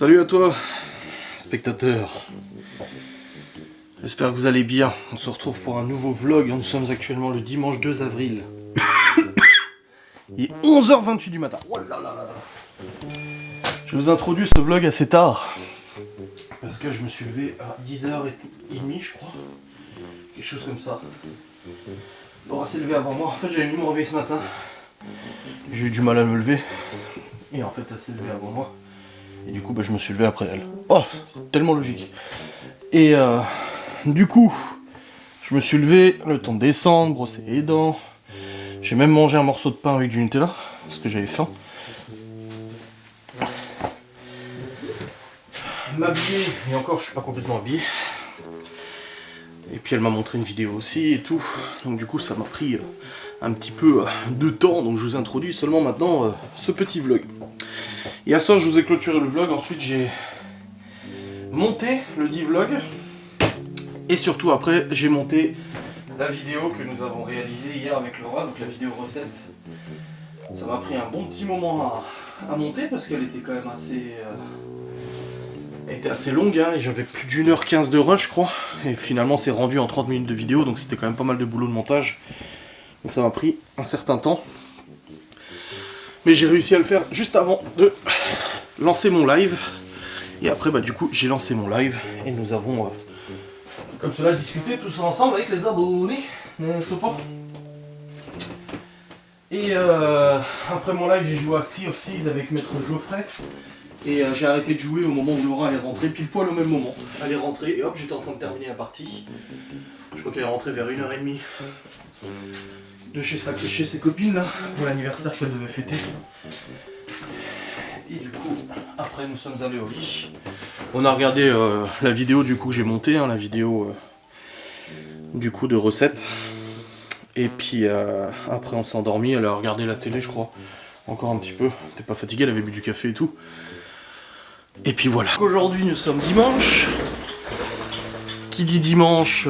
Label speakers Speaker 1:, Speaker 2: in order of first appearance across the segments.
Speaker 1: Salut à toi, spectateur. J'espère que vous allez bien. On se retrouve pour un nouveau vlog. Nous sommes actuellement le dimanche 2 avril. Il est 11h28 du matin. Oh là là là là. Je vous introduis ce vlog assez tard. Parce que je me suis levé à 10h30, je crois. Quelque chose comme ça. Laura s'est levée avant moi. En fait, j'avais mis mon réveil ce matin. J'ai eu du mal à me lever. Et en fait, elle s'est levée avant moi. Et du coup, je me suis levé après elle. Oh, c'est tellement logique. Et du coup, je me suis levé, le temps de descendre, brosser les dents. J'ai même mangé un morceau de pain avec du Nutella, parce que j'avais faim. M'habiller, et encore je suis pas complètement habillé. Et puis elle m'a montré une vidéo aussi et tout. Donc du coup ça m'a pris un petit peu de temps, donc je vous introduis seulement maintenant ce petit vlog. Hier soir je vous ai clôturé le vlog, ensuite j'ai monté le dit vlog. Et surtout après j'ai monté la vidéo que nous avons réalisée hier avec Laura, donc la vidéo recette. Ça m'a pris un bon petit moment à monter parce qu'elle était quand même assez... Elle était assez longue, hein, et j'avais plus d'1h15 de rush, je crois. Et finalement, c'est rendu en 30 minutes de vidéo, donc c'était quand même pas mal de boulot de montage. Donc ça m'a pris un certain temps. Mais j'ai réussi à le faire juste avant de lancer mon live. Et après, du coup, j'ai lancé mon live. Et nous avons, comme cela, discuté tous ensemble avec les abonnés. N'est-ce pas ? Et après mon live, j'ai joué à Sea of Thieves avec Maître Geoffrey. Et j'ai arrêté de jouer au moment où Laura elle est rentrée, pile poil au même moment. Elle est rentrée et hop, j'étais en train de terminer la partie. Je crois qu'elle est rentrée vers 1h30 de chez ses copines là, pour l'anniversaire qu'elle devait fêter. Et du coup, après nous sommes allés au lit. On a regardé la vidéo du coup que j'ai montée, hein, la vidéo du coup de recettes. Et puis après on s'est endormi, elle a regardé la télé je crois, encore un petit peu. Elle était pas fatiguée, elle avait bu du café et tout. Et puis voilà. Aujourd'hui nous sommes dimanche. Qui dit dimanche,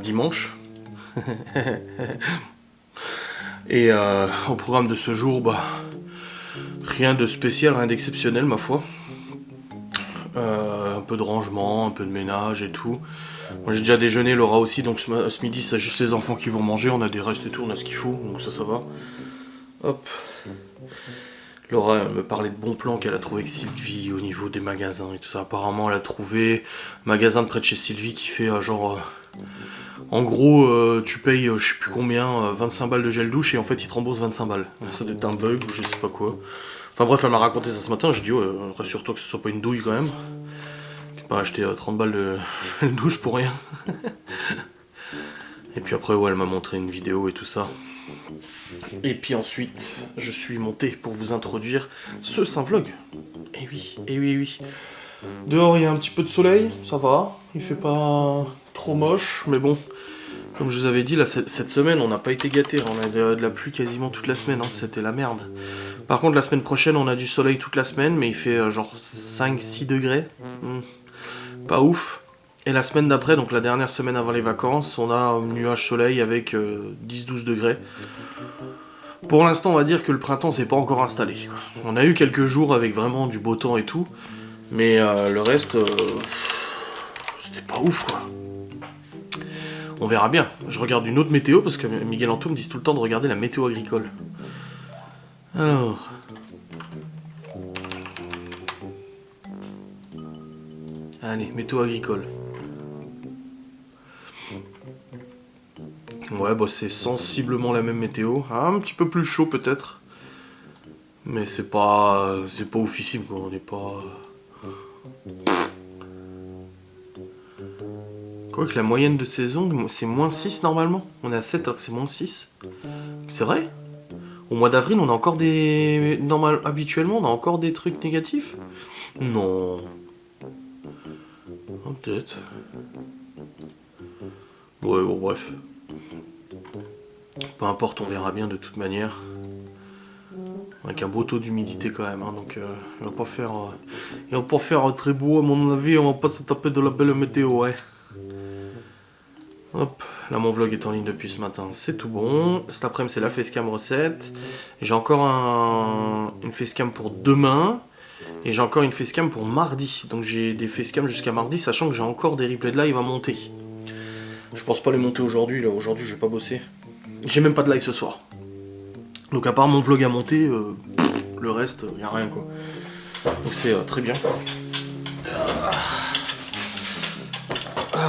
Speaker 1: dimanche. Et au programme de ce jour, rien de spécial, rien d'exceptionnel ma foi. Un peu de rangement, un peu de ménage et tout. Moi j'ai déjà déjeuné, Laura aussi, donc ce midi c'est juste les enfants qui vont manger, on a des restes et tout, on a ce qu'il faut, donc ça va. Hop. Laura me parlait de bons plans qu'elle a trouvé avec Sylvie au niveau des magasins et tout ça. Apparemment elle a trouvé un magasin de près de chez Sylvie qui fait en gros tu payes je sais plus combien, 25 balles de gel douche et en fait ils te remboursent 25 balles. Ça doit être un bug ou je sais pas quoi. Enfin bref, elle m'a raconté ça ce matin, je dis rassure-toi que ce soit pas une douille quand même. Qui n'a pas acheté 30 balles de gel douche pour rien. Et puis après elle m'a montré une vidéo et tout ça. Et puis ensuite, je suis monté pour vous introduire ce saint vlog. Et oui, et oui, et oui. Dehors, il y a un petit peu de soleil, ça va. Il fait pas trop moche, mais bon. Comme je vous avais dit, là, cette semaine, on n'a pas été gâtés. On a de la pluie quasiment toute la semaine, hein, c'était la merde. Par contre, la semaine prochaine, on a du soleil toute la semaine, mais il fait genre 5-6 degrés. Pas ouf. Et la semaine d'après, donc la dernière semaine avant les vacances, on a un nuage soleil avec 10-12 degrés. Pour l'instant, on va dire que le printemps s'est pas encore installé, quoi. On a eu quelques jours avec vraiment du beau temps et tout, mais le reste, c'était pas ouf, quoi. On verra bien. Je regarde une autre météo parce que Miguel Anto me dit tout le temps de regarder la météo agricole. Alors. Allez, météo agricole. Ouais, c'est sensiblement la même météo. Un petit peu plus chaud peut-être. Mais c'est pas oufissime quoi, on n'est pas... Quoique la moyenne de saison, c'est -6 normalement. On est à 7 alors que c'est -6. C'est vrai ? Au mois d'avril, on a encore des... Habituellement, on a encore des trucs négatifs ? Non. Oh, peut-être. Ouais, bon, bref. Peu importe, on verra bien de toute manière. Avec un beau taux d'humidité quand même, hein, donc il va pas faire très beau à mon avis, on va pas se taper de la belle météo, ouais. Hop, là mon vlog est en ligne depuis ce matin, c'est tout bon. Cet après-midi c'est la facecam recette. J'ai encore une facecam pour demain. Et j'ai encore une facecam pour mardi. Donc j'ai des facecams jusqu'à mardi, sachant que j'ai encore des replays de live à monter. Je pense pas les monter aujourd'hui, là. Aujourd'hui, je vais pas bosser. J'ai même pas de live ce soir. Donc à part mon vlog à monter, le reste, y a rien quoi. Donc c'est très bien.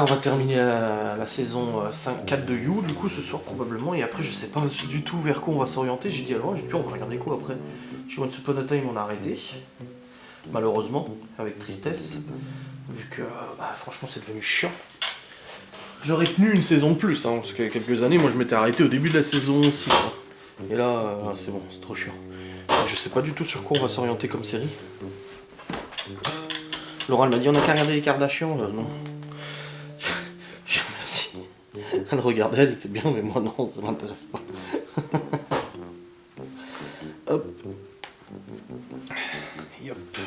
Speaker 1: On va terminer la saison 5-4 de You, du coup, ce soir probablement. Et après, je sais pas du tout vers quoi on va s'orienter. J'ai dit alors, j'ai dit on va regarder quoi après. Chez Once Upon a Time, on a arrêté. Malheureusement, avec tristesse. Vu que, franchement, c'est devenu chiant. J'aurais tenu une saison de plus, hein, parce qu'il y a quelques années, moi je m'étais arrêté au début de la saison 6. Hein. Et là, c'est bon, c'est trop chiant. Je sais pas du tout sur quoi on va s'orienter comme série. Laura elle m'a dit on a qu'à regarder les Kardashians. Non. Je remercie. Elle regarde elle, c'est bien, mais moi non, ça m'intéresse pas. Hop. Yop.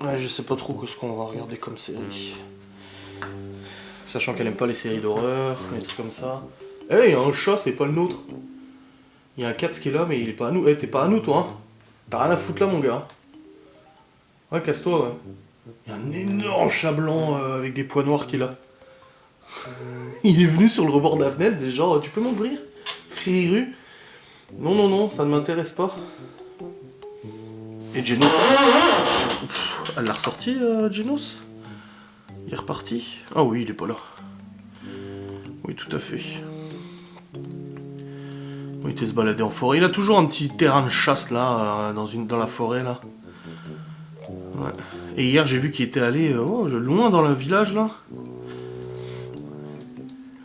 Speaker 1: Ouais, je sais pas trop ce qu'on va regarder comme série. Sachant qu'elle aime pas les séries d'horreur, les trucs comme ça. Eh, il y a un chat, c'est pas le nôtre. Il y a un cat qui est là, mais il est pas à nous. Eh, t'es pas à nous, toi, hein. T'as rien à foutre là, mon gars. Ouais, casse-toi, ouais. Il y a un énorme chat blanc avec des points noirs qui est là. Il est venu sur le rebord de la fenêtre, c'est genre, tu peux m'ouvrir Firiru. Non, non, non, ça ne m'intéresse pas. Et Genos, elle l'a ressorti, Genos? Il est reparti? Ah oui, il est pas là. Oui, tout à fait. Oui, il était se balader en forêt. Il a toujours un petit terrain de chasse là, dans la forêt là. Ouais. Et hier, j'ai vu qu'il était allé loin dans le village là.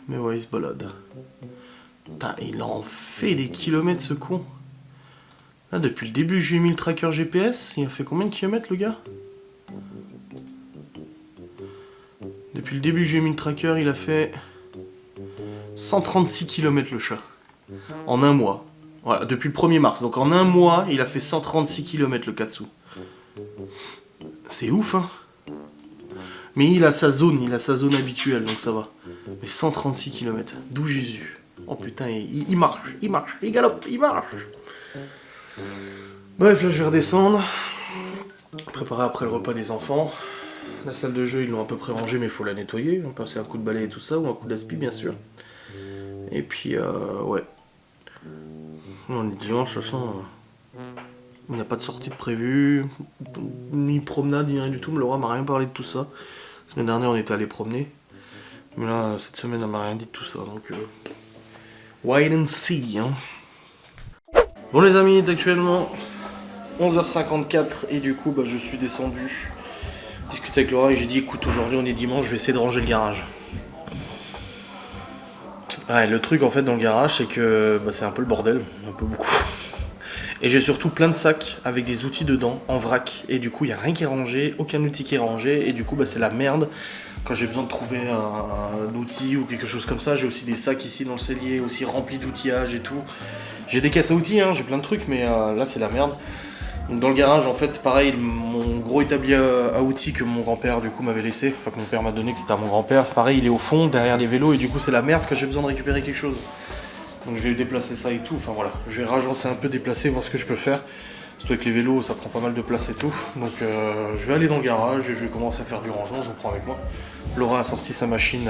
Speaker 1: Mais ouais, il se balade. Putain, il en fait des kilomètres ce con. Là, depuis le début, j'ai mis le tracker GPS. Il a fait combien de kilomètres le gars? Depuis le début, j'ai mis le tracker, il a fait 136 km le chat. En un mois. Voilà, depuis le 1er mars. Donc en un mois, il a fait 136 km le Katsu. C'est ouf, hein. Mais il a sa zone habituelle, donc ça va. Mais 136 km, d'où Jésus. Oh putain, il marche, il galope, il marche. Bref, là je vais redescendre. Préparer après le repas des enfants. La salle de jeu, ils l'ont à peu près rangée, mais il faut la nettoyer. On va passer un coup de balai et tout ça, ou un coup d'aspi, bien sûr. Et puis, ouais. On est dimanche, de toute façon, il n'y a pas de sortie de prévue, ni promenade, ni rien du tout. Mais Laura m'a rien parlé de tout ça. La semaine dernière, on était allé promener. Mais là, cette semaine, elle m'a rien dit de tout ça. Donc, wait and see. Hein. Bon, les amis, il est actuellement 11h54. Et du coup, je suis descendu discuter avec Laura et j'ai dit écoute, aujourd'hui, on est dimanche, je vais essayer de ranger le garage. Ouais, le truc en fait dans le garage, c'est que c'est un peu le bordel, un peu beaucoup. Et j'ai surtout plein de sacs avec des outils dedans, en vrac. Et du coup, il n'y a rien qui est rangé, aucun outil qui est rangé. Et du coup, c'est la merde. Quand j'ai besoin de trouver un outil ou quelque chose comme ça, j'ai aussi des sacs ici dans le cellier, aussi remplis d'outillage et tout. J'ai des caisses à outils, hein, j'ai plein de trucs, mais là, c'est la merde. Donc dans le garage, en fait, pareil, mon gros établi à outils que mon grand-père, du coup, m'avait laissé, enfin que mon père m'a donné, que c'était à mon grand-père, pareil, il est au fond, derrière les vélos, et du coup, c'est la merde quand j'ai besoin de récupérer quelque chose. Donc je vais déplacer ça et tout, enfin voilà, je vais ragencer un peu, déplacer, voir ce que je peux faire. Surtout avec les vélos, ça prend pas mal de place et tout. Donc je vais aller dans le garage et je vais commencer à faire du rangement, je vous prends avec moi. Laura a sorti sa machine,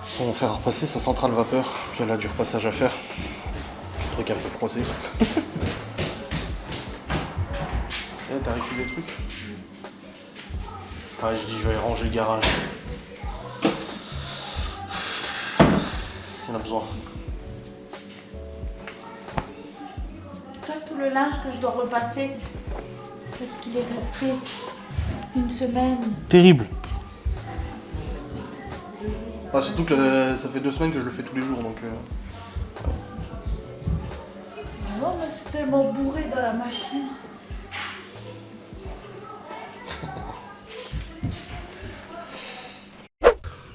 Speaker 1: son fer à repasser, sa centrale vapeur, puis elle a du repassage à faire. Un truc un peu froissé. T'as récupéré le truc? Ah, je dis je vais aller ranger le garage. On a besoin.
Speaker 2: Tout le linge que je dois repasser, parce qu'il est resté une semaine.
Speaker 1: Terrible. Ah, surtout que ça fait 2 semaines que je le fais tous les jours, donc...
Speaker 2: Non, mais c'est tellement bourré dans la machine.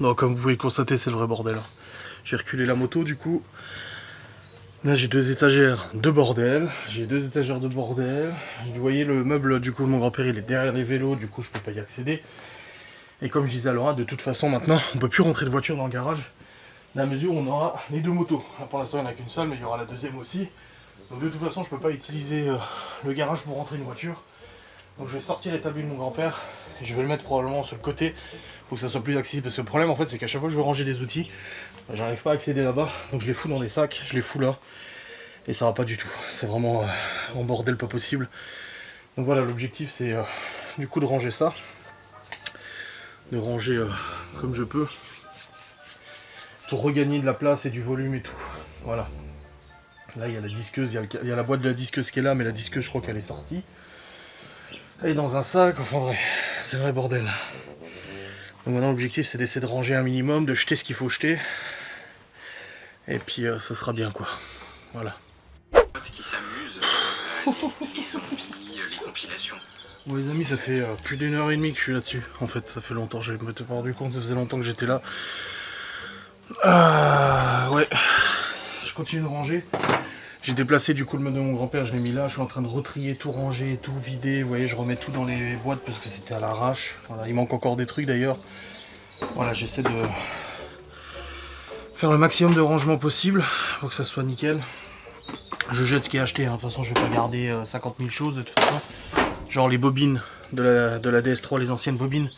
Speaker 1: Non, comme vous pouvez le constater, c'est le vrai bordel. J'ai reculé la moto, du coup. Là, j'ai 2 étagères de bordel. J'ai 2 étagères de bordel. Vous voyez, le meuble, du coup, de mon grand-père, il est derrière les vélos. Du coup, je peux pas y accéder. Et comme je disais à Laura, de toute façon, maintenant, on peut plus rentrer de voiture dans le garage. À la mesure où on aura les 2 motos. Là, pour l'instant, il n'y en a qu'une seule, mais il y aura la deuxième aussi. Donc de toute façon je peux pas utiliser le garage pour rentrer une voiture. Donc je vais sortir l'établi de mon grand-père et je vais le mettre probablement sur le côté pour que ça soit plus accessible. Parce que le problème en fait c'est qu'à chaque fois que je veux ranger des outils, j'arrive pas à accéder là-bas. Donc je les fous dans des sacs, je les fous là. Et ça va pas du tout. C'est vraiment un bordel pas possible. Donc voilà, l'objectif c'est du coup de ranger ça. De ranger comme je peux. Pour regagner de la place et du volume et tout. Voilà. Là il y a la disqueuse, il y a la boîte de la disqueuse qui est là, mais la disqueuse je crois qu'elle est sortie. Elle est dans un sac, enfin vrai, c'est le vrai bordel. Donc maintenant l'objectif c'est d'essayer de ranger un minimum, de jeter ce qu'il faut jeter. Et puis ça sera bien quoi. Voilà.
Speaker 3: Qui s'amusent, les zombies, les compilations.
Speaker 1: Bon les amis, ça fait plus d'1h30 que je suis là-dessus. En fait, ça fait longtemps, je ne m'étais pas rendu compte, ça faisait longtemps que j'étais là. Ouais, je continue de ranger. J'ai déplacé du coup le meuble de mon grand-père, je l'ai mis là, je suis en train de retrier, tout ranger, tout vider. Vous voyez, je remets tout dans les boîtes parce que c'était à l'arrache. Voilà, il manque encore des trucs d'ailleurs. Voilà, j'essaie de faire le maximum de rangement possible pour que ça soit nickel. Je jette ce qui est acheté, hein. De toute façon je vais pas garder 50 000 choses de toute façon. Genre les bobines de la DS3, les anciennes bobines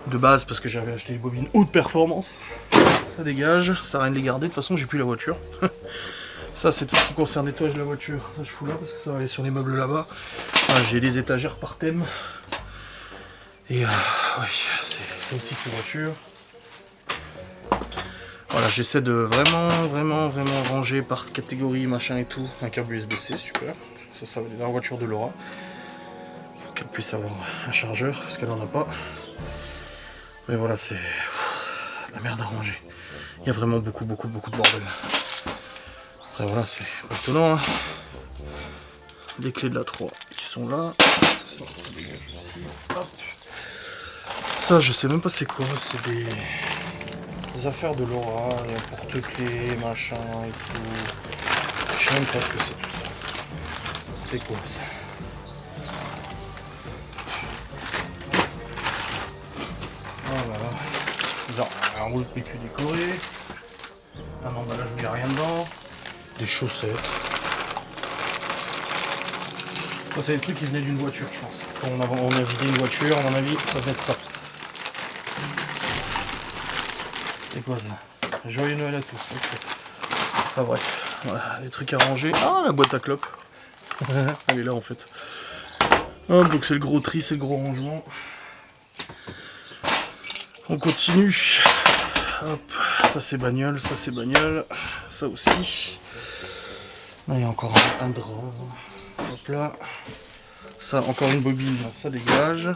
Speaker 1: de base parce que j'avais acheté les bobines haute performance. Ça dégage, ça sert à rien de les garder, de toute façon j'ai plus la voiture. Ça c'est tout ce qui concerne le nettoyage de la voiture, ça je fous là parce que ça va aller sur les meubles là-bas. Voilà, j'ai des étagères par thème. Et ouais, c'est aussi ces voitures. Voilà, j'essaie de vraiment ranger par catégorie, machin et tout. Un câble USB-C, super. Ça va être dans la voiture de Laura. Pour qu'elle puisse avoir un chargeur, parce qu'elle n'en a pas. Mais voilà, c'est la merde à ranger. Il y a vraiment beaucoup de bordel. Après voilà, c'est pas étonnant. Hein. Les clés de la 3 qui sont là. Ça dégage aussi. Hop. Ça, je sais même pas c'est quoi. C'est des affaires de Laura, il y a porte-clés, machin et tout. Je sais même pas ce que c'est tout ça. C'est quoi ça? Voilà. Genre, un rouleau de PQ décoré. Un emballage où il n'y a rien dedans. Des chaussettes. Ça, c'est des trucs qui venaient d'une voiture, je pense. Quand on a vidé une voiture, à mon avis, ça venait de ça. C'est quoi ça? Joyeux Noël à tous. Okay. Enfin bref, voilà, les trucs à ranger. Ah, la boîte à clopes. Elle est là en fait. Hop, donc c'est le gros tri, c'est le gros rangement. On continue. Hop, ça c'est bagnole, ça c'est bagnole. Ça aussi. Là il y a encore un drap. Hop là. Ça, encore une bobine, ça dégage.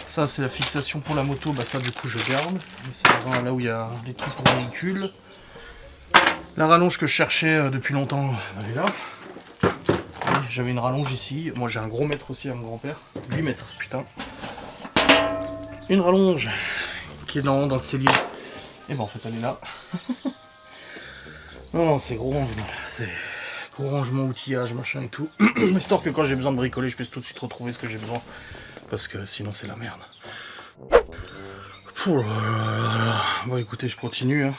Speaker 1: Ça c'est la fixation pour la moto, bah ça du coup je garde. C'est là où il y a des trucs pour le véhicule. La rallonge que je cherchais depuis longtemps, elle est là. J'avais une rallonge ici. Moi j'ai un gros mètre aussi à mon grand-père. 8 mètres, putain. Une rallonge qui est dans le cellier. Et ben en fait elle est là. Non, c'est gros rangement. C'est gros rangement, outillage, machin et tout. Histoire que quand j'ai besoin de bricoler, je puisse tout de suite retrouver ce que j'ai besoin. Parce que sinon c'est la merde. Bon écoutez, je continue. Hein.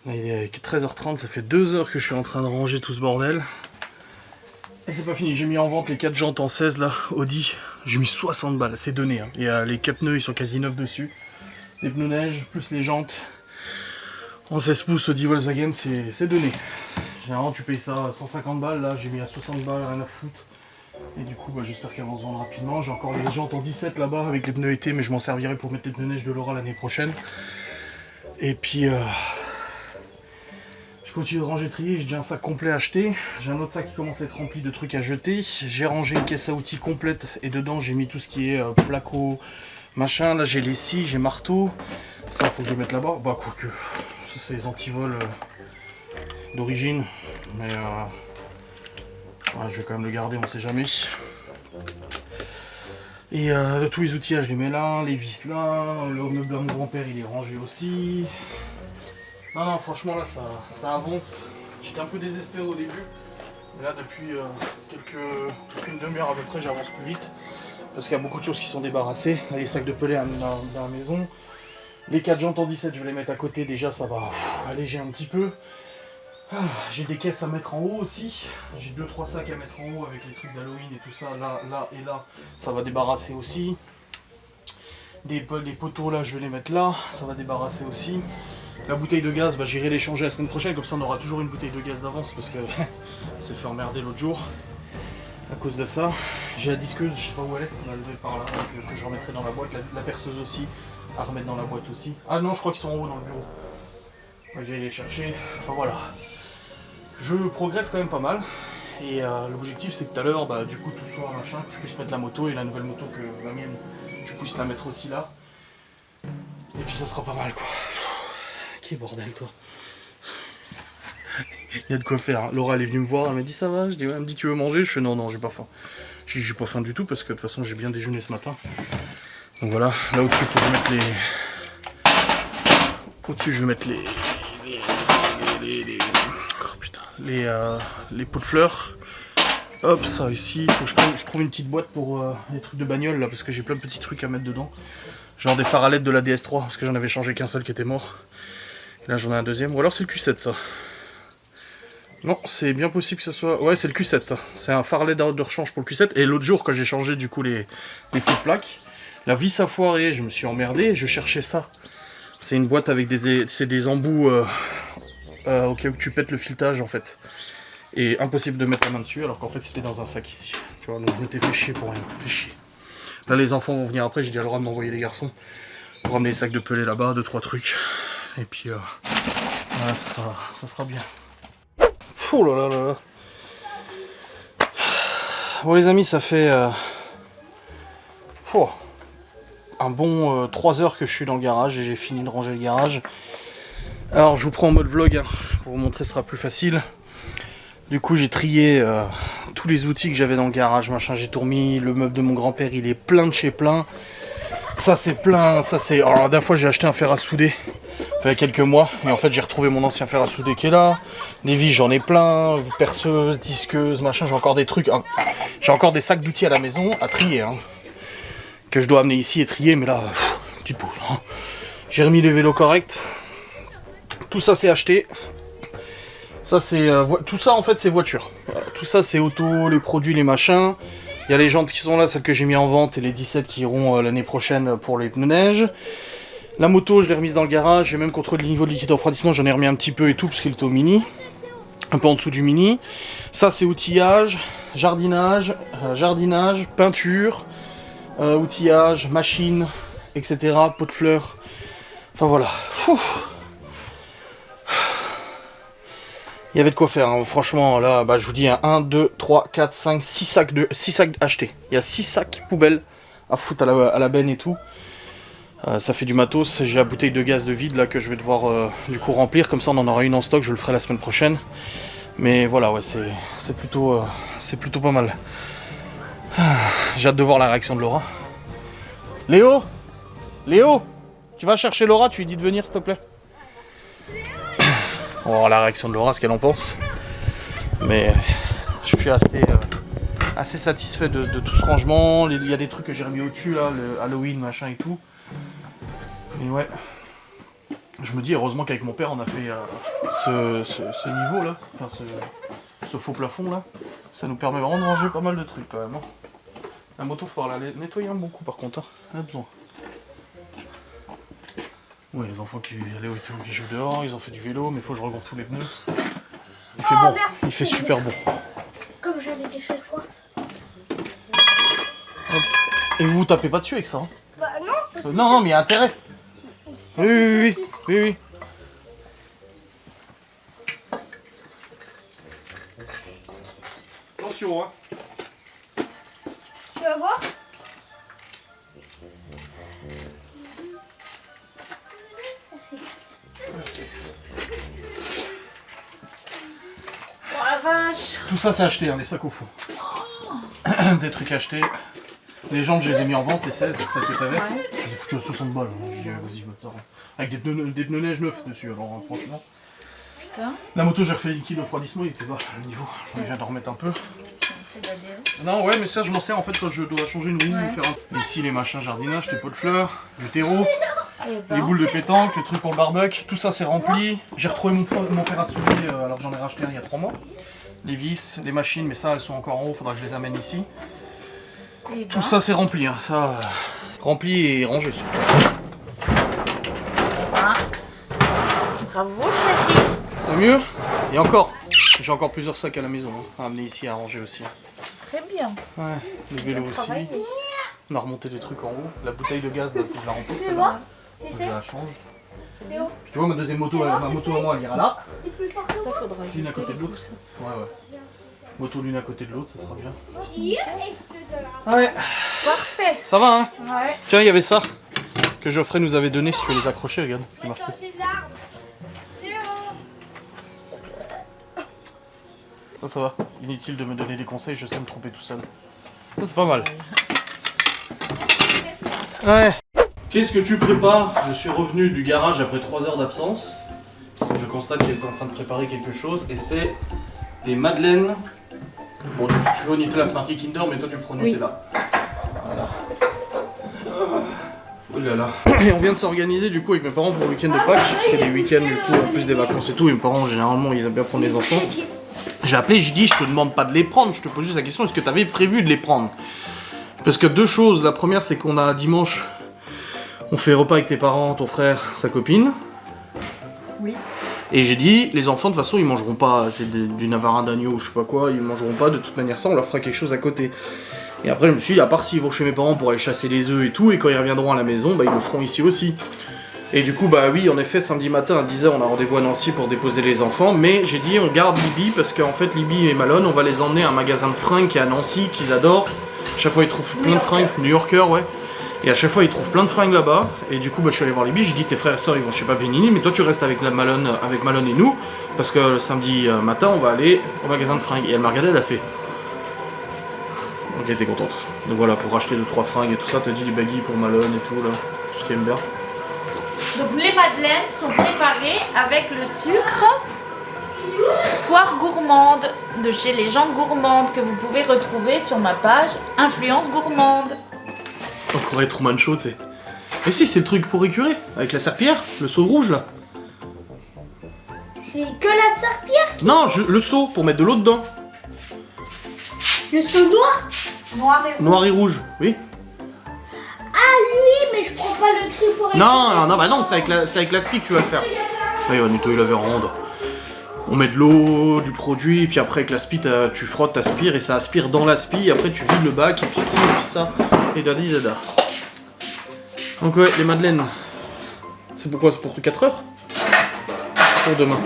Speaker 1: Là, il est 13h30, ça fait 2 heures que je suis en train de ranger tout ce bordel. Et c'est pas fini, j'ai mis en vente les 4 jantes en 16 là, Audi. J'ai mis 60 balles, c'est donné. Hein. Et les 4 pneus, ils sont quasi neufs dessus. Les pneus neige, plus les jantes. En 16 pouces Audi Volkswagen, c'est donné. Généralement tu payes ça 150 balles, là j'ai mis à 60 balles, rien à foutre. Et du coup bah, j'espère qu'elles vont se vendre rapidement. J'ai encore les jantes en 17 là-bas avec les pneus été, mais je m'en servirai pour mettre les pneus neige de Laura l'année prochaine. Et puis je continue de ranger trier, j'ai déjà un sac complet acheté. J'ai un autre sac qui commence à être rempli de trucs à jeter. J'ai rangé une caisse à outils complète et dedans j'ai mis tout ce qui est placo, machin. Là j'ai les scies, j'ai marteau. Ça faut que je le mette là-bas. Bah quoique, ça c'est les antivols d'origine. Mais ouais, je vais quand même le garder, on sait jamais. Et tous les outillages je les mets là, les vis là, le meuble à mon grand-père il est rangé aussi. Non, franchement là ça avance. J'étais un peu désespéré au début. Mais là depuis une demi-heure à peu près j'avance plus vite. Parce qu'il y a beaucoup de choses qui sont débarrassées. Les sacs de pellet dans la maison. Les 4 jantes en 17 je vais les mettre à côté, déjà ça va alléger un petit peu. J'ai des caisses à mettre en haut aussi. J'ai 2-3 sacs à mettre en haut avec les trucs d'Halloween et tout ça. Là, là et là, ça va débarrasser aussi. Des poteaux là, je vais les mettre là. Ça va débarrasser aussi. La bouteille de gaz, bah, j'irai les changer la semaine prochaine. Comme ça, on aura toujours une bouteille de gaz d'avance parce que s'est fait emmerder l'autre jour à cause de ça. J'ai la disqueuse, je sais pas où elle est. On a levé par là, que je remettrai dans la boîte. La perceuse aussi, à remettre dans la boîte aussi. Ah non, je crois qu'ils sont en haut dans le bureau. Ouais, j'allais les chercher. Enfin voilà. Je progresse quand même pas mal. Et l'objectif c'est que tout à l'heure, bah, du coup tout soit machin, que je puisse mettre la moto et la nouvelle moto que la mienne, je puisse la mettre aussi là. Et puis ça sera pas mal quoi. Qui est bordel toi. Il y a de quoi faire. Hein. Laura elle est venue me voir, elle m'a dit ça va, je dis ouais, elle me dit tu veux manger, je fais non j'ai pas faim. J'ai pas faim du tout parce que de toute façon j'ai bien déjeuné ce matin. Donc voilà, là au-dessus il faut que je mette les. Au-dessus je vais mettre les pots de fleurs. Hop, ça ici. Faut que je trouve une petite boîte pour les trucs de bagnole là, parce que j'ai plein de petits trucs à mettre dedans. Genre des phares à LED de la DS3, parce que j'en avais changé qu'un seul qui était mort. Et là j'en ai un deuxième. Ou alors c'est le Q7 ça. Non, c'est bien possible que ça soit. Ouais, c'est le Q7 ça. C'est un phare LED de rechange pour le Q7. Et l'autre jour, quand j'ai changé du coup les faux de plaques, la vis a foiré, je me suis emmerdé, je cherchais ça. C'est une boîte avec des embouts au cas où tu pètes le filetage en fait. Et impossible de mettre la main dessus alors qu'en fait c'était dans un sac ici. Tu vois, donc je m'étais fait chier pour rien, fait chier. Là les enfants vont venir après, j'ai dit à Laura de m'envoyer les garçons pour ramener les sacs de pelés là-bas, 2-3 trucs. Et puis voilà, ça sera bien. Oh là là là là. Bon les amis, ça fait un bon 3 heures que je suis dans le garage et j'ai fini de ranger le garage. Alors je vous prends en mode vlog, hein, pour vous montrer ce sera plus facile. Du coup j'ai trié tous les outils que j'avais dans le garage, machin, j'ai tout remis, le meuble de mon grand-père il est plein de chez plein. Ça c'est plein, ça c'est... Alors la dernière fois j'ai acheté un fer à souder, il y a quelques mois, et en fait j'ai retrouvé mon ancien fer à souder qui est là. Des vis j'en ai plein, perceuse, disqueuse, machin, j'ai encore des trucs, hein. J'ai encore des sacs d'outils à la maison à trier, hein, que je dois amener ici et trier, mais là, petite boule. Hein. J'ai remis les vélos corrects, tout ça c'est acheté. Ça c'est tout ça en fait c'est voiture. Voilà, tout ça c'est auto, les produits, les machins. Il y a les jantes qui sont là, celles que j'ai mis en vente et les 17 qui iront l'année prochaine pour les pneus neige. La moto je l'ai remise dans le garage, j'ai même contrôlé le niveau de liquide de refroidissement, j'en ai remis un petit peu et tout parce qu'il était au mini. Un peu en dessous du mini. Ça c'est outillage, jardinage, peinture, outillage, machine, etc. Pot de fleurs. Enfin voilà. Il y avait de quoi faire, hein. Franchement, là, bah, je vous dis, 1, 2, 3, 4, 5, 6 sacs achetés. Il y a 6 sacs poubelles à foutre à la benne et tout. Ça fait du matos. J'ai la bouteille de gaz de vide là que je vais devoir du coup remplir. Comme ça, on en aura une en stock. Je le ferai la semaine prochaine. Mais voilà, ouais, c'est plutôt pas mal. J'ai hâte de voir la réaction de Laura. Léo, tu vas chercher Laura, tu lui dis de venir, s'il te plaît. On va voir la réaction de Laura, ce qu'elle en pense. Mais je suis assez satisfait de tout ce rangement. Il y a des trucs que j'ai remis au-dessus, là, le Halloween, machin et tout. Mais ouais. Je me dis, heureusement qu'avec mon père, on a fait ce niveau-là. Enfin, ce faux plafond-là. Ça nous permet vraiment de ranger pas mal de trucs, quand même. Hein. La moto, il faudra la nettoyer un bon coup, par contre. Hein. On a besoin. Ouais, les enfants qui jouent dehors, ils ont fait du vélo, mais il faut que je regonfle tous les pneus. Il fait bon, merci, il fait super bon.
Speaker 2: Comme je l'ai dit chaque fois.
Speaker 1: Et vous tapez pas dessus avec ça, hein?
Speaker 2: Bah non.
Speaker 1: Non, mais il y a intérêt. Oui. Attention, hein.
Speaker 2: Tu vas voir?
Speaker 1: Merci.
Speaker 2: Oh la vache.
Speaker 1: Tout ça c'est acheté, hein, les sacs au fond. Des trucs achetés. Les jantes je les ai mis en vente, les 16, celles que t'avais. Je les ai foutues à 60 balles. Hein. J'ai dit vas-y, va. Avec des pneus neige neufs dessus, alors hein, franchement. Putain. La moto j'ai refait le liquide de refroidissement, il était bas le niveau. Je viens d'en remettre un peu.
Speaker 2: C'est de la DO.
Speaker 1: Non ouais mais ça je m'en sers en fait quand je dois changer une roue ou faire un... Ici les machins jardinage, les pots de fleurs, le terreau.
Speaker 2: Eh
Speaker 1: Les
Speaker 2: ben,
Speaker 1: boules de pétanque, le truc pour le barbecue, tout ça c'est rempli. J'ai retrouvé mon fer à souder alors que j'en ai racheté un il y a 3 mois. Les vis, les machines, mais ça elles sont encore en haut, faudra que je les amène ici.
Speaker 2: eh
Speaker 1: Tout
Speaker 2: ben,
Speaker 1: ça c'est rempli, hein. Ça rempli et rangé surtout.
Speaker 2: ah. Bravo chérie.
Speaker 1: Ça va mieux? Et encore, j'ai encore plusieurs sacs à la maison hein, à amener ici à ranger aussi.
Speaker 2: Très bien.
Speaker 1: Ouais, le vélo aussi.
Speaker 2: Travailler.
Speaker 1: On a remonté des trucs en haut. La bouteille de gaz, là, faut que je la remplisse.
Speaker 4: Tu
Speaker 1: Celle-là.
Speaker 4: vois
Speaker 1: Faut que je la change.
Speaker 4: Théo,
Speaker 1: Tu vois, ma deuxième moto, ma moto à moi, elle ira là.
Speaker 4: t'es plus fort que
Speaker 2: Ça
Speaker 4: moi.
Speaker 2: faudra
Speaker 1: L'une à
Speaker 2: jeter
Speaker 1: côté
Speaker 2: les
Speaker 1: de l'autre.
Speaker 2: pouces.
Speaker 1: Ouais, ouais. Moto l'une à côté de l'autre, ça sera bien.
Speaker 4: Tire et je te donne.
Speaker 1: Ouais,
Speaker 2: Parfait.
Speaker 1: ça va, hein.
Speaker 2: Ouais.
Speaker 1: Tiens, il y avait ça que Geoffrey nous avait donné si tu veux les accrocher, regarde ce qui est marqué.
Speaker 4: J'ai l'arme. Théo.
Speaker 1: Ça va. Inutile de me donner des conseils, je sais me tromper tout seul. Ça, c'est pas mal. Ouais. Qu'est-ce que tu prépares? Je suis revenu du garage après 3 heures d'absence. Je constate qu'elle est en train de préparer quelque chose et c'est des madeleines. Bon, tu fais au Nutella, c'est marqué Kinder, mais toi tu feras au Nutella. Voilà. Oh là là. Et on vient de s'organiser du coup avec mes parents pour le week-end de Pâques. Parce qu'il y a des week-ends du coup, en plus des vacances et tout. Et mes parents, généralement, ils aiment bien prendre les enfants. J'ai appelé, j'ai dit, je te demande pas de les prendre, je te pose juste la question, est-ce que tu avais prévu de les prendre? Parce que 2 choses. La première, c'est qu'on a dimanche, on fait repas avec tes parents, ton frère, sa copine.
Speaker 2: Oui.
Speaker 1: Et j'ai dit, les enfants, de toute façon, ils mangeront pas, c'est du navarin d'agneau ou je sais pas quoi, ils mangeront pas, de toute manière, ça, on leur fera quelque chose à côté. Et après, je me suis dit, à part s'ils vont chez mes parents pour aller chasser les œufs et tout, et quand ils reviendront à la maison, bah, ils le feront ici aussi. Et du coup, bah oui, en effet, samedi matin à 10h, on a rendez-vous à Nancy pour déposer les enfants, mais j'ai dit, on garde Libby, parce qu'en fait, Libby et Malone, on va les emmener à un magasin de fringues qui est à Nancy, qu'ils adorent. À chaque fois, ils trouvent plein de fringues, New Yorker, ouais. Et à chaque fois, ils trouvent plein de fringues là-bas. Et du coup, bah, je suis allé voir Libby, j'ai dit, tes frères et sœurs, ils vont chez Papenini, mais toi, tu restes avec Malone et nous, parce que le samedi matin, on va aller au magasin de fringues. Et elle m'a regardé, elle a fait. Donc elle était contente. Donc voilà, pour racheter 2-3 fringues et tout ça, t'as dit les baguilles pour Malone et tout, là, tout ce qu'elle aime bien.
Speaker 2: Donc les madeleines sont préparées avec le sucre Foire gourmande de chez les gens gourmandes que vous pouvez retrouver sur ma page Influence gourmande.
Speaker 1: On croirait Truman Show, tu sais. Mais si, c'est le truc pour écurer, avec la serpillière, le seau rouge là.
Speaker 4: C'est que la serpillière.
Speaker 1: Non, le seau pour mettre de l'eau dedans.
Speaker 4: Le seau noir.
Speaker 1: Noir et rouge, oui.
Speaker 4: Ah oui, mais je prends pas le truc pour
Speaker 1: Non, non, bah non, c'est avec la spi que tu vas le faire. Oui, on va nettoyer la vérande. On met de l'eau, du produit, et puis après avec la spi, tu frottes, t'aspires, et ça aspire dans la spi, et après tu vides le bac, et puis ci, et puis ça, et dadi dada. Donc ouais, les madeleines. C'est pourquoi? C'est pour 4 heures? Pour demain.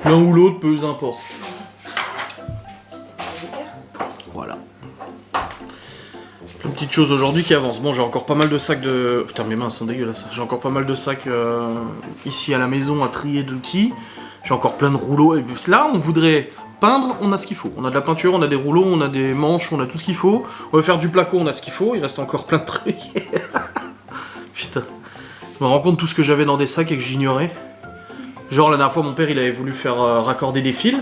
Speaker 1: L'un ou l'autre, peu importe. Voilà. Plein de petites choses aujourd'hui qui avancent. Bon, j'ai encore pas mal de sacs de... Putain, mes mains sont dégueulasses. J'ai encore pas mal de sacs ici à la maison à trier d'outils. J'ai encore plein de rouleaux. Et puis là, on voudrait peindre, on a ce qu'il faut. On a de la peinture, on a des rouleaux, on a des manches, on a tout ce qu'il faut. On veut faire du placo, on a ce qu'il faut. Il reste encore plein de trucs. Putain. Je me rends compte de tout ce que j'avais dans des sacs et que j'ignorais. Genre la dernière fois, mon père, il avait voulu faire raccorder des fils.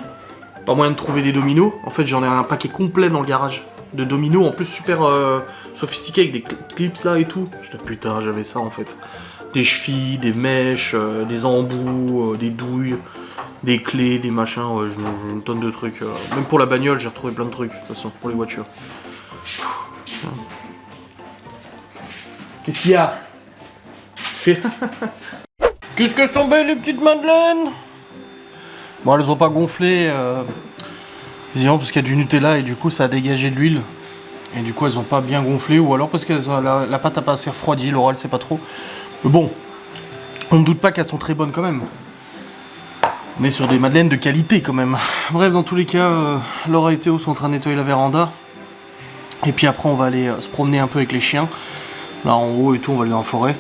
Speaker 1: Pas moyen de trouver des dominos. En fait, j'en ai un paquet complet dans le garage. De dominos, en plus super sophistiqués avec des clips là et tout. Je dis putain, j'avais ça en fait. Des chevilles, des mèches, des embouts, des douilles, des clés, des machins. Ouais, j'ai une tonne de trucs. Même pour la bagnole, j'ai retrouvé plein de trucs, de toute façon, pour les voitures. Qu'est-ce qu'il y a? Qu'est-ce que sont belles les petites madeleines? Bon, elles ont pas gonflé, visiblement parce qu'il y a du Nutella et du coup ça a dégagé de l'huile. Et du coup elles ont pas bien gonflé, ou alors parce que la pâte a pas assez refroidi, Laura elle sait pas trop. Mais bon, on ne doute pas qu'elles sont très bonnes quand même. On est sur des madeleines de qualité quand même. Bref, dans tous les cas, Laura et Théo sont en train de nettoyer la véranda. Et puis après on va aller se promener un peu avec les chiens. Là en haut et tout, on va aller dans la forêt.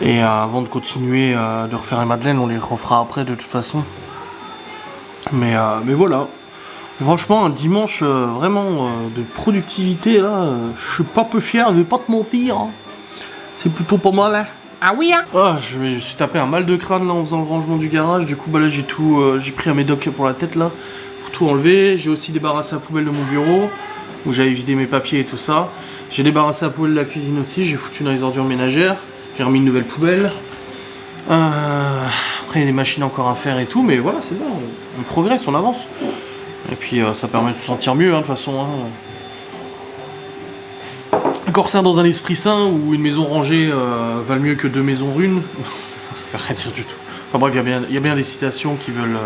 Speaker 1: Et avant de continuer de refaire les madeleines, on les refera après de toute façon. Mais voilà. Franchement, un dimanche vraiment de productivité là, je suis pas peu fier, je vais pas te mentir. Hein. C'est plutôt pas mal. Hein. Ah oui hein. Ah, je suis tapé un mal de crâne là en faisant le rangement du garage. Du coup bah là j'ai tout, j'ai pris un médoc pour la tête là, pour tout enlever. J'ai aussi débarrassé la poubelle de mon bureau. où j'avais vidé mes papiers et tout ça. J'ai débarrassé la poubelle de la cuisine aussi, j'ai foutu dans les ordures ménagères, j'ai remis une nouvelle poubelle. Après il y a des machines encore à faire et tout, mais voilà, c'est bon, on progresse, on avance. Et puis ça permet de se sentir mieux, hein, de toute façon. Hein. Un corsaire dans un esprit sain ou une maison rangée valent mieux que deux maisons ruines. Ça fait rien dire du tout. Enfin bref, il y a bien des citations qui veulent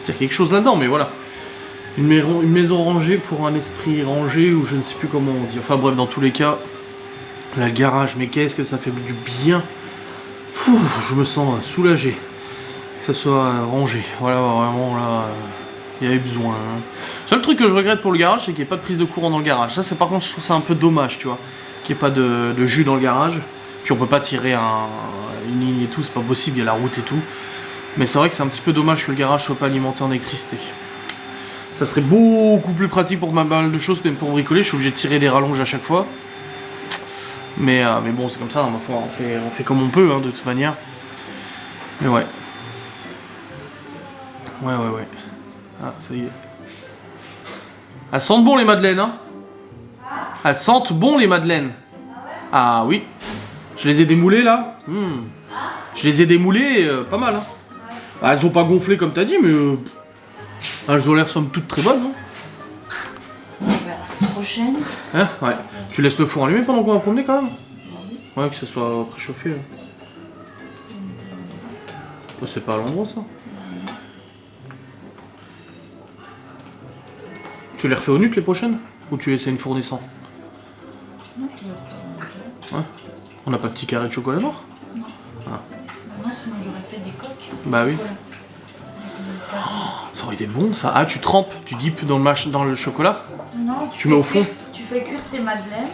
Speaker 1: dire quelque chose là-dedans, mais voilà. Une maison rangée pour un esprit rangé, ou je ne sais plus comment on dit. Enfin bref, dans tous les cas, là, le garage, mais qu'est-ce que ça fait du bien. Je me sens soulagé que ça soit rangé. Voilà, vraiment là, il y avait besoin. Hein. Seul truc que je regrette pour le garage, c'est qu'il n'y ait pas de prise de courant dans le garage. Ça, c'est par contre, je trouve ça un peu dommage, tu vois, qu'il n'y ait pas de jus dans le garage. Puis on peut pas tirer une ligne et tout, c'est pas possible, il y a la route et tout. Mais c'est vrai que c'est un petit peu dommage que le garage soit pas alimenté en électricité. Ça serait beaucoup plus pratique pour ma balle de choses, même pour bricoler. Je suis obligé de tirer des rallonges à chaque fois. Mais bon, c'est comme ça, on fait comme on peut, hein, de toute manière. Mais ouais. Ouais. Ah, ça y est. Elles sentent bon les madeleines, hein. Elles sentent bon les madeleines. Ah oui. Je les ai démoulées là. Je les ai démoulées pas mal. Hein. Ah, elles ont pas gonflé comme t'as dit, mais elles ont l'air somme toute très bonnes. Hein.
Speaker 2: On verra la prochaine.
Speaker 1: Hein, ouais. Tu laisses le four allumé pendant qu'on va promener quand même. Ouais, que ça soit préchauffé. Oh, c'est pas à l'endroit ça. Tu les refais au nuque les prochaines? Ou tu essaies une fournissant?
Speaker 2: Non, je les refais.
Speaker 1: Ouais. On n'a pas de petit carré de chocolat noir?
Speaker 2: Non.
Speaker 1: Ah.
Speaker 2: Non, sinon j'aurais fait des coques.
Speaker 1: Bah oui.
Speaker 2: Voilà.
Speaker 1: Ça aurait été bon ça. Ah, tu trempes, tu dippes dans le chocolat?
Speaker 2: Non,
Speaker 1: tu mets au fond.
Speaker 2: Tu fais cuire tes madeleines.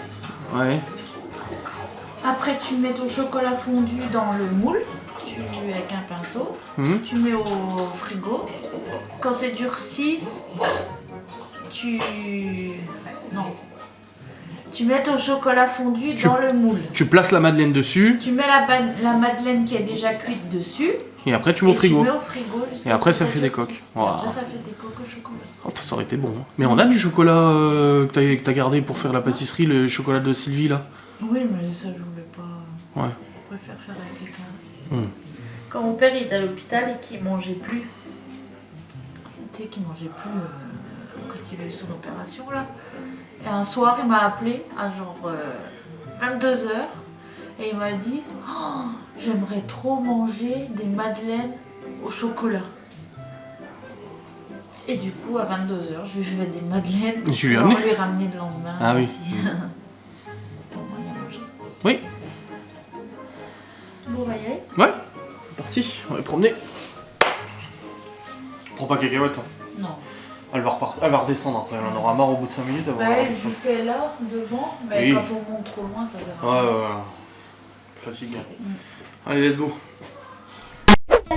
Speaker 1: Ouais.
Speaker 2: Après, tu mets ton chocolat fondu dans le moule. Avec un pinceau. Tu mets au frigo. Quand c'est durci, non. Tu mets ton chocolat fondu dans le moule.
Speaker 1: Tu places la madeleine dessus.
Speaker 2: Tu mets la madeleine qui est déjà cuite dessus.
Speaker 1: Et après tu mets au frigo.
Speaker 2: Tu mets au frigo jusqu'à
Speaker 1: et après
Speaker 2: ce que
Speaker 1: ça fait des coques.
Speaker 2: Et après ça fait des coques au chocolat.
Speaker 1: Oh, ça aurait été bon. Hein. Mais on a du chocolat que t'as gardé pour faire la pâtisserie, le chocolat de Sylvie là.
Speaker 2: Oui, mais ça je voulais pas.
Speaker 1: Ouais.
Speaker 2: Je préfère faire avec quelqu'un. Quand mon père il était à l'hôpital et qu'il mangeait plus. Tu sais qu'il mangeait plus quand il a eu son opération là. Et un soir il m'a appelé à genre 22h et il m'a dit oh, j'aimerais trop manger des madeleines au chocolat. Et du coup à 22h je lui ai fait des madeleines.
Speaker 1: Et tu lui as
Speaker 2: amené
Speaker 1: amené?
Speaker 2: lui ramener le lendemain.
Speaker 1: Ah oui.
Speaker 2: Aussi. Bon, on va les manger.
Speaker 1: Oui.
Speaker 2: Bon, on va y aller.
Speaker 1: Ouais. C'est parti. On va les promener. Prends pas cacahuète. Hein.
Speaker 2: Non.
Speaker 1: Elle va redescendre après. Elle en aura marre au bout de 5 minutes.
Speaker 2: Ouais, je fais là, devant, mais
Speaker 1: oui.
Speaker 2: quand on monte trop loin, ça sert à rien.
Speaker 1: Ouais. Fatigué. Allez, let's go.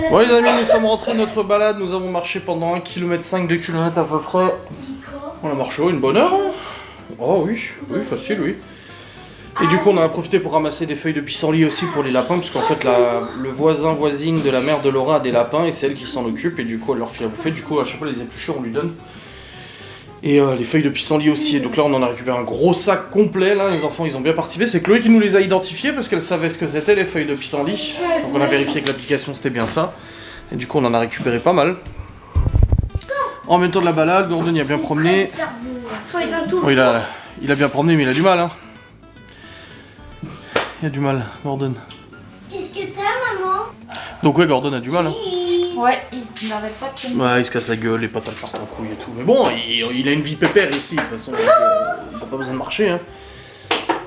Speaker 1: Bon les amis, nous sommes rentrés de notre balade. Nous avons marché pendant 1,5 km, 2 km à peu près. On a marché une bonne heure. Hein. Oh oui, facile, oui. Et du coup, on en a profité pour ramasser des feuilles de pissenlit aussi pour les lapins, parce qu'en fait, le voisine de la mère de Laura a des lapins et c'est elle qui s'en occupe. Et du coup, elle leur file à bouffer. Du coup, à chaque fois, les épluchures, on lui donne. Et les feuilles de pissenlit aussi. Et donc là, on en a récupéré un gros sac complet. Là, les enfants, ils ont bien participé. C'est Chloé qui nous les a identifiés parce qu'elle savait ce que c'était les feuilles de pissenlit. Donc on a vérifié que l'application c'était bien ça. Et du coup, on en a récupéré pas mal. En même temps de la balade, Gordon y a bien promené. Oh, il a bien promené, mais il a du mal. Hein. Il a du mal, Gordon.
Speaker 4: Qu'est-ce que t'as, maman?
Speaker 1: Donc ouais, Gordon a du mal. Hein.
Speaker 2: Ouais, il n'arrête pas de tenir.
Speaker 1: Ouais, il se casse la gueule, les pattes partent en couille et tout. Mais bon, il a une vie pépère ici, de toute façon. Donc, il n'a pas besoin de marcher. Hein.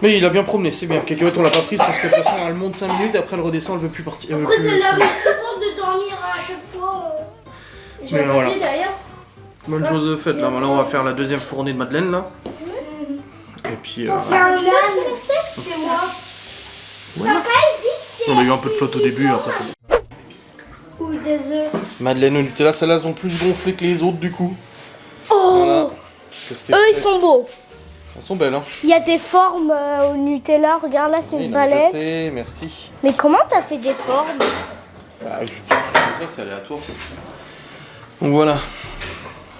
Speaker 1: Mais il a bien promené, c'est bien. Cacahuète, on l'a pas prise parce que de toute façon, elle monte 5 minutes et après elle redescend, elle veut plus partir.
Speaker 4: Après, ça l'arrive souvent de dormir à chaque fois. J'ai
Speaker 1: voilà.
Speaker 4: d'ailleurs.
Speaker 1: Bonne chose faite, là. Là, on va faire la deuxième fournée de Madeleine, là. Et puis...
Speaker 4: C'est un âne. C'est moi.
Speaker 1: Ouais.
Speaker 4: Papa, il dit que
Speaker 1: On a eu un peu de flotte au début, après c'est bon.
Speaker 4: ou des œufs.
Speaker 1: Madeleine au Nutella, celles-là ont plus gonflé que les autres, du coup.
Speaker 4: Oh
Speaker 1: Voilà. Parce que
Speaker 4: eux, ils sont beaux.
Speaker 1: Elles sont belles, hein.
Speaker 4: Il y a des formes au Nutella. Regarde, là, c'est
Speaker 1: Oui,
Speaker 4: une
Speaker 1: non, mais
Speaker 4: palette.
Speaker 1: je sais, merci.
Speaker 4: Mais comment ça fait des formes?
Speaker 1: Ah, comme ça, c'est aléatoire. Donc voilà.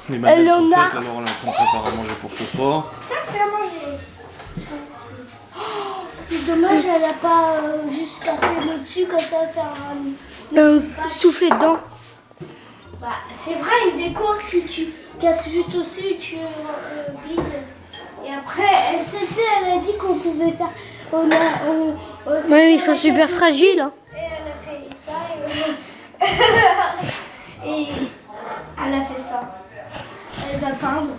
Speaker 1: Les madeleines
Speaker 4: Elle en
Speaker 1: sont
Speaker 4: a.
Speaker 1: faites, alors on est en train de préparer à manger pour ce soir.
Speaker 4: Ça, c'est à manger. Oh, c'est dommage, elle a pas juste cassé le dessus comme ça, faire souffler dedans. Bah, c'est vrai, une déco, si tu casses juste au-dessus, tu vides. Et après, elle a dit qu'on pouvait faire.
Speaker 5: Ouais, ils sont super fragiles. Hein.
Speaker 4: Et elle a fait ça. Et elle a fait ça. Elle va peindre.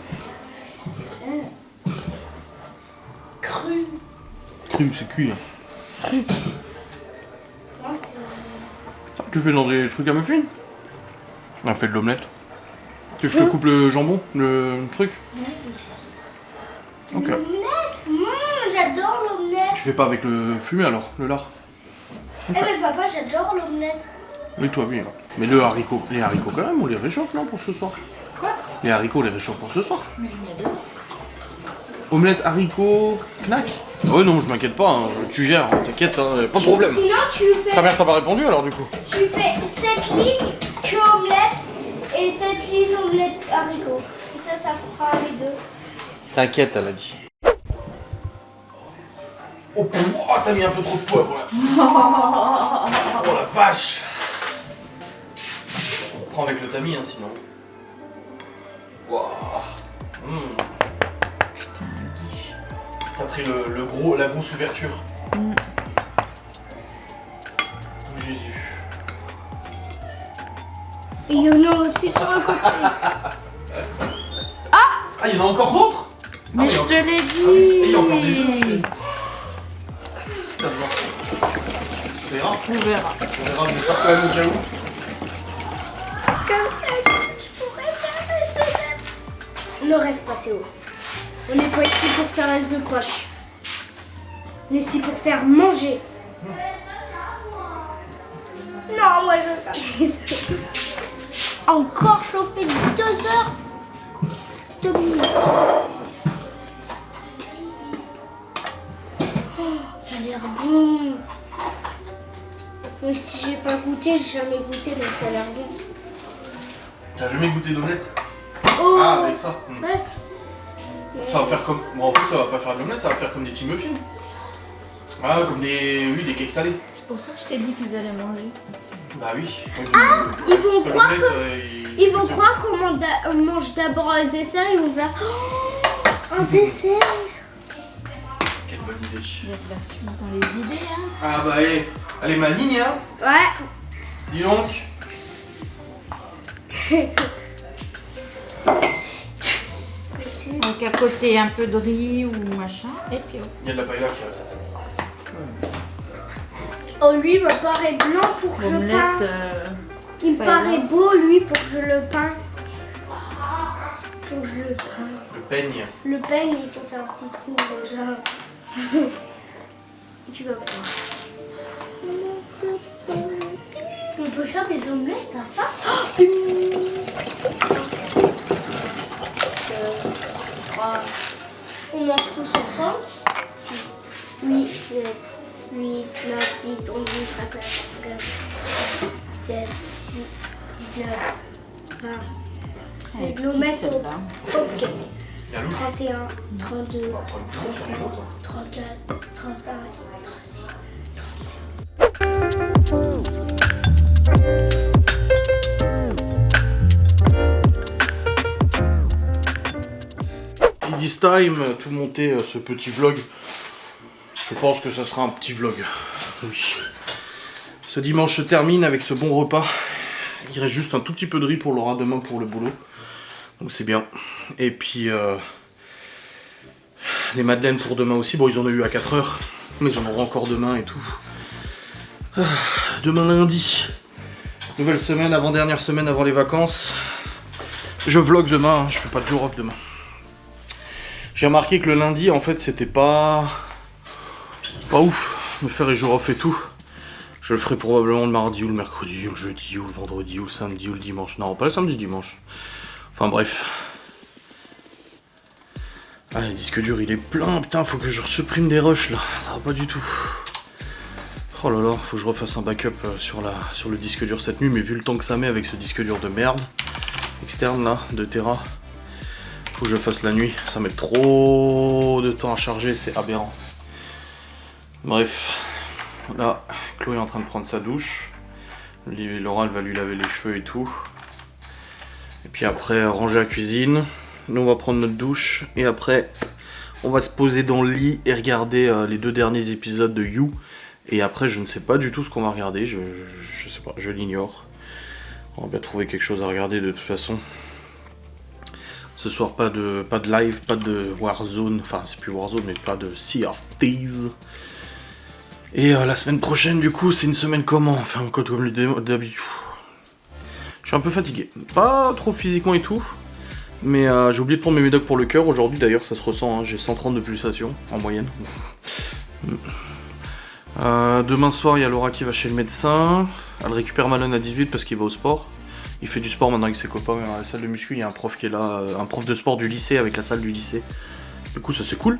Speaker 4: Cru.
Speaker 1: Cru, c'est cuit. Hein.
Speaker 4: Non, c'est...
Speaker 1: Tu fais dans des trucs à muffins? On a fait de l'omelette. Tu veux que je te coupe le jambon, le truc? Ok.
Speaker 4: L'omelette. J'adore l'omelette.
Speaker 1: Tu fais pas avec le fumé alors, le lard?
Speaker 4: Eh mais papa, j'adore l'omelette.
Speaker 1: Oui, toi, oui. Mais les haricots quand même, on les réchauffe, non, pour ce soir?
Speaker 4: Quoi?
Speaker 1: Les haricots, on les réchauffe pour ce soir. Omelette, haricots, knack? Ouais, non, je m'inquiète pas, hein. Tu gères, t'inquiète, hein, pas de problème.
Speaker 4: Sinon,
Speaker 1: Ta mère t'a pas répondu alors, du coup?
Speaker 4: tu fais 7 lignes, tu omelettes et 7 lignes omelette haricots. Et ça fera les deux.
Speaker 1: T'inquiète, elle a dit. Oh, t'as mis un peu trop de poivre là. Oh la vache. On prend avec le tamis, hein, sinon. Waouh. T'as pris la grosse ouverture. D'où Jésus.
Speaker 4: Et il y en a aussi sur le côté.
Speaker 1: Ah, il y en a encore d'autres?
Speaker 2: Mais
Speaker 1: oui,
Speaker 2: je te l'ai
Speaker 1: Et il y a encore des œufs,
Speaker 2: dit.
Speaker 1: chérie. T'as besoin. On verra.
Speaker 2: On verra.
Speaker 1: On verra, je vais sortir quand même au cas où.
Speaker 4: Comme ça, je pourrais faire les œufs. Ne rêve pas, Théo. On n'est pas ici pour faire les œufs poches. On est ici pour faire manger. Non, moi je veux faire les œufs. Encore chauffer 2 heures. 2 minutes. Oh, ça a l'air bon. Même si j'ai pas goûté, j'ai jamais goûté, donc ça a l'air bon.
Speaker 1: T'as jamais goûté d'omelette?
Speaker 4: Oh,
Speaker 1: Ah, avec ça.
Speaker 4: ouais.
Speaker 1: Ça va faire comme. Bon, en fait, ça va pas faire de l'omelette, ça va faire comme des petits muffins. Ah, comme des. Oui, des cakes salés.
Speaker 2: C'est pour ça que je t'ai dit qu'ils allaient manger.
Speaker 1: Bah oui.
Speaker 4: Ils vont croire ils vont
Speaker 1: que.
Speaker 4: croire qu'on mange d'abord le dessert, ils vont faire oh, un dessert.
Speaker 1: Quelle bonne idée.
Speaker 2: Il y a de la suite dans les idées, hein.
Speaker 1: Ah bah elle est maligne, hein.
Speaker 4: Ouais.
Speaker 1: Dis donc.
Speaker 2: Donc à côté un peu de riz ou machin, et puis
Speaker 1: Il y a de la paella qui reste.
Speaker 4: Oh, lui il me paraît blanc pour que je peins.
Speaker 2: omelette.
Speaker 4: Il me
Speaker 2: paella.
Speaker 4: paraît beau lui pour que je le peins. Pour que je le peins.
Speaker 1: Le peigne.
Speaker 4: Le peigne, il faut faire un petit trou déjà. Tu vas voir. On peut faire des omelettes à ça. On mange tous ensemble. 6, 8, 7, 8, 9, 10, 11, 12, 13, 14, 15, 17, 18, 19, 20. C'est de l'omelette au...
Speaker 2: celle-là.
Speaker 4: Ok.
Speaker 1: La louche.
Speaker 4: 31, 32,
Speaker 1: On va prendre une tronche sur les autres.
Speaker 4: 34, 35, 36, 37.
Speaker 1: This time, tout monter ce petit vlog. Je pense que ça sera un petit vlog. Oui. Ce dimanche se termine avec ce bon repas. Il reste juste un tout petit peu de riz pour Laura demain pour le boulot. Donc c'est bien. Et puis les madeleines pour demain aussi. Bon, ils en ont eu à 4 h, mais ils en auront encore demain et tout. Demain lundi. Nouvelle semaine, avant-dernière semaine avant les vacances. Je vlog demain, hein. Je fais pas de jour off demain. J'ai remarqué que le lundi, en fait, c'était pas ouf, me faire les jours off et tout. Je le ferai probablement le mardi ou le mercredi, ou le jeudi, ou le vendredi, ou le samedi, ou le dimanche. Non, pas le samedi, dimanche. Enfin bref. Ah, le disque dur, il est plein, putain, faut que je supprime des rushs, là. Ça va pas du tout. Oh là là, faut que je refasse un backup sur le disque dur cette nuit, mais vu le temps que ça met avec ce disque dur de merde, externe, là, 2 Tera, Faut que je fasse la nuit, ça met trop de temps à charger, c'est aberrant. Bref, là, Chloé est en train de prendre sa douche. Laura, elle va lui laver les cheveux et tout. Et puis après, ranger la cuisine. Nous, on va prendre notre douche. Et après, on va se poser dans le lit et regarder les 2 derniers épisodes de You. Et après, je ne sais pas du tout ce qu'on va regarder. Je sais pas, je l'ignore. On va bien trouver quelque chose à regarder de toute façon. Ce soir, pas de live, pas de Warzone. Enfin, c'est plus Warzone, mais pas de Sea of Thieves. Et la semaine prochaine, du coup, c'est une semaine comment? Enfin, comme d'habitude. Je suis un peu fatigué. Pas trop physiquement et tout. Mais j'ai oublié de prendre mes médocs pour le cœur. Aujourd'hui, d'ailleurs, ça se ressent. Hein, j'ai 130 de pulsations en moyenne. Demain soir, il y a Laura qui va chez le médecin. Elle récupère Malone à 18 parce qu'il va au sport. Il fait du sport maintenant avec ses copains à la salle de muscu. Il y a un prof qui est là, un prof de sport du lycée avec la salle du lycée. Du coup, ça c'est cool.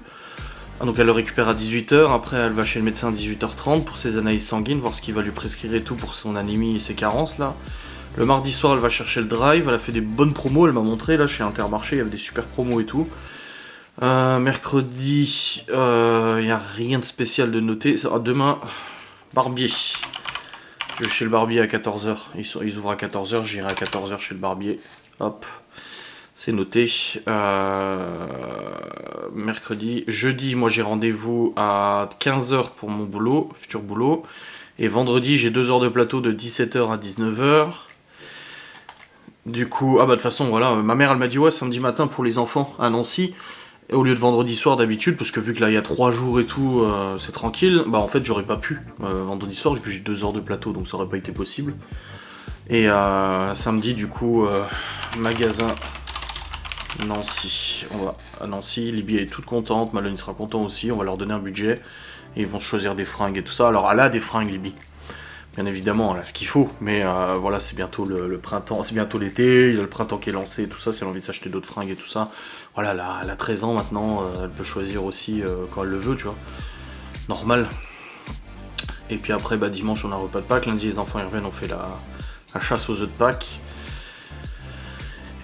Speaker 1: Donc elle le récupère à 18h, après elle va chez le médecin à 18h30 pour ses analyses sanguines, voir ce qu'il va lui prescrire et tout pour son anémie et ses carences là. Le mardi soir elle va chercher le drive, elle a fait des bonnes promos, elle m'a montré là chez Intermarché, il y avait des super promos et tout. Mercredi, il n'y a rien de spécial de noter. Demain, barbier. Je vais chez le barbier à 14h, ils ouvrent à 14h, j'irai à 14h chez le barbier. Hop. C'est noté. Mercredi. Jeudi, moi j'ai rendez-vous à 15h pour mon boulot, futur boulot. Et vendredi, j'ai 2 heures de plateau de 17h à 19h. Du coup, de toute façon, voilà, ma mère elle m'a dit ouais, samedi matin pour les enfants à Nancy. Au lieu de vendredi soir d'habitude, parce que vu que là il y a 3 jours et tout, c'est tranquille. Bah en fait, j'aurais pas pu. Vendredi soir, vu que j'ai 2 heures de plateau, donc ça aurait pas été possible. Et samedi, du coup, magasin. Nancy, on va à Nancy, Libye est toute contente, Malone sera content aussi, on va leur donner un budget, et ils vont choisir des fringues et tout ça. Alors elle a des fringues Libye, bien évidemment, elle a ce qu'il faut, mais voilà, c'est bientôt le printemps, c'est bientôt l'été, il y a le printemps qui est lancé et tout ça, si elle a envie de s'acheter d'autres fringues et tout ça. Voilà, elle a 13 ans maintenant, elle peut choisir aussi quand elle le veut, tu vois, normal. Et puis après, dimanche on a un repas de Pâques, lundi les enfants ils reviennent, on fait la chasse aux œufs de Pâques.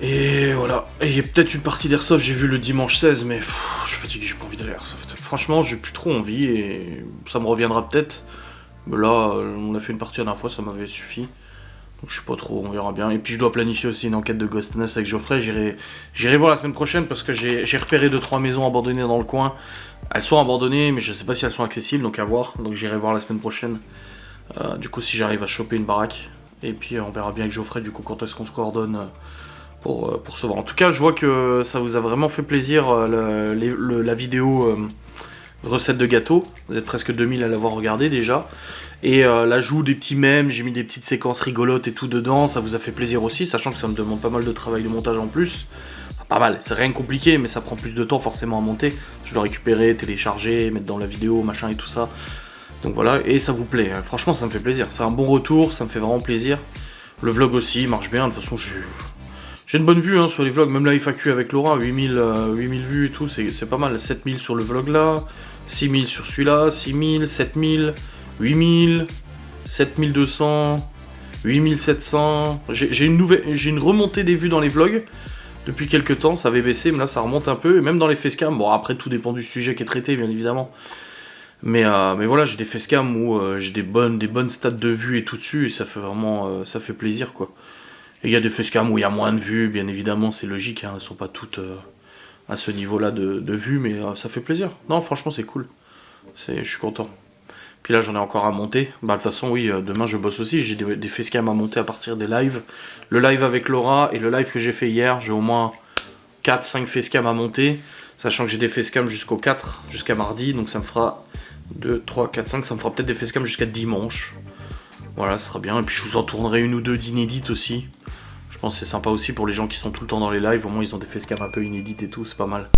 Speaker 1: Et voilà, et il y a peut-être une partie d'Airsoft, j'ai vu le dimanche 16, mais je suis fatigué, j'ai pas envie d'aller à Airsoft. Franchement, j'ai plus trop envie et ça me reviendra peut-être. Mais là, on a fait une partie la dernière fois, ça m'avait suffi. Donc je sais pas trop, on verra bien. Et puis je dois planifier aussi une enquête de Ghostness avec Geoffrey, j'irai voir la semaine prochaine parce que j'ai repéré 2-3 maisons abandonnées dans le coin. Elles sont abandonnées, mais je sais pas si elles sont accessibles, donc à voir. Donc j'irai voir la semaine prochaine. Du coup, si j'arrive à choper une baraque. Et puis on verra bien avec Geoffrey, du coup, quand est-ce qu'on se coordonne. Pour se voir. En tout cas, je vois que ça vous a vraiment fait plaisir la vidéo recette de gâteau. Vous êtes presque 2000 à l'avoir regardé déjà. Et l'ajout des petits mèmes, j'ai mis des petites séquences rigolotes et tout dedans. Ça vous a fait plaisir aussi, sachant que ça me demande pas mal de travail de montage en plus. Enfin, pas mal, c'est rien de compliqué, mais ça prend plus de temps forcément à monter. Je dois récupérer, télécharger, mettre dans la vidéo, machin et tout ça. Donc voilà, et ça vous plaît. Franchement, ça me fait plaisir. C'est un bon retour, ça me fait vraiment plaisir. Le vlog aussi, il marche bien. De toute façon, j'ai une bonne vue sur les vlogs, même la FAQ avec Laura, 8000 vues et tout, c'est pas mal. 7000 sur le vlog là, 6000 sur celui-là, 6000, 7000, 8000, 7200, 8700. J'ai une remontée des vues dans les vlogs. Depuis quelques temps, ça avait baissé, mais là ça remonte un peu. Et même dans les facecam, bon après tout dépend du sujet qui est traité, bien évidemment. Mais voilà, j'ai des facecam où j'ai des bonnes stats de vues et tout dessus, et ça fait vraiment ça fait plaisir quoi. Et il y a des facecam où il y a moins de vues, bien évidemment, c'est logique, hein, elles sont pas toutes à ce niveau-là de vues, mais ça fait plaisir. Non, franchement, c'est cool. Je suis content. Puis là, j'en ai encore à monter. De toute façon, oui, demain, je bosse aussi. J'ai des facecam à monter à partir des lives. Le live avec Laura et le live que j'ai fait hier, j'ai au moins 4-5 facecam à monter. Sachant que j'ai des facecam jusqu'au 4, jusqu'à mardi. Donc ça me fera 2, 3, 4, 5. Ça me fera peut-être des facecam jusqu'à dimanche. Voilà, ce sera bien. Et puis je vous en tournerai une ou deux d'inédites aussi. Je pense que c'est sympa aussi pour les gens qui sont tout le temps dans les lives. Au moins, ils ont des facecam un peu inédites et tout. C'est pas mal.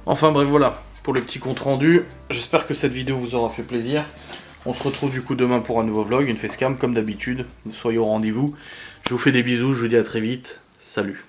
Speaker 1: Enfin bref, voilà. Pour le petit compte rendu, j'espère que cette vidéo vous aura fait plaisir. On se retrouve du coup demain pour un nouveau vlog, une facecam comme d'habitude. Soyez au rendez-vous. Je vous fais des bisous, je vous dis à très vite. Salut.